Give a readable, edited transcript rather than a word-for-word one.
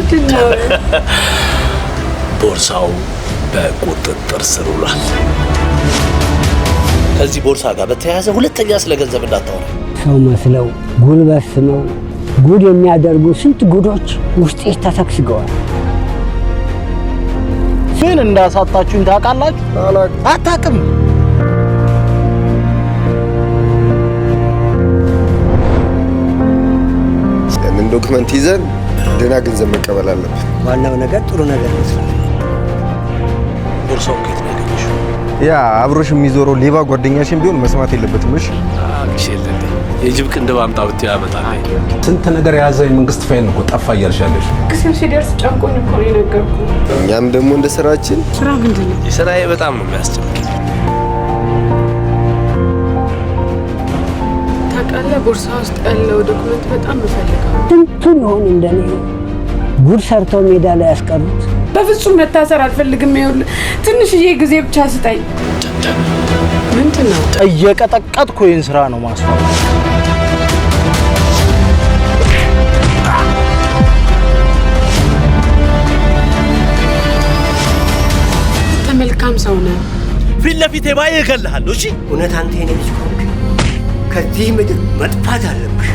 ምንድነው? ቦርሳው በቁጥጥር ስር ውሏል። ከዚህ ቦርሳ ጋር በተያያዘ ሁለተኛ ስለ ገንዘብ እንዳታወራ። ሰው መስለው ጉልበት ስመው ጉድ የሚያደርጉ ስንት ጉዶች ውስጤ ተሰግስገዋል። ምን እንዳሳጣችሁኝ ታውቃላችሁ? አታውቅም። ምን ዶክመንት ይዘን ደህና ገንዘብ መቀበል አለብን። ዋናው ነገር ጥሩ ነገር መስራት። ቦርሳው ከየት ነው ያገኘሽው? ያ አብሮሽ የሚዞረው ሌባ ጓደኛሽን ቢሆን መስማት የለበትም። እሺ አክሽልኝ የጅብ ቅንድብ አምጣ ብትይ ያመጣልኝ። ስንት ነገር የያዘ የመንግስት ፋይል እኮ ጠፋ እያልሻለሽ። ክስም ሲደርስ ጨንቆኝ እኮ ነው የነገርኩህ። እኛም ደግሞ እንደ ስራችን ስራ ምንድን ነው? የስራዬ በጣም ነው የሚያስጨንቀኝ። ታውቃለህ፣ ቦርሳ ውስጥ ያለው ዶክመንት በጣም እፈልጋለሁ። ስንቱን ይሆን እንደኔ ጉድ ሰርተው ሜዳ ላይ ያስቀሩት። በፍጹም መታሰር አልፈልግም። ይኸውልህ ትንሽዬ ጊዜ ብቻ ስጠኝ። ምንድን ነው? እየቀጠቀጥኩ ይህን ስራ ነው ማስታወቅ። መልካም ሰው ነህ። ፊት ለፊቴ ባይ እገልሃለሁ። እሺ እውነት አንተ የኔ ልጅ ከሆንክ ከዚህ ምድር መጥፋት አለብሽ።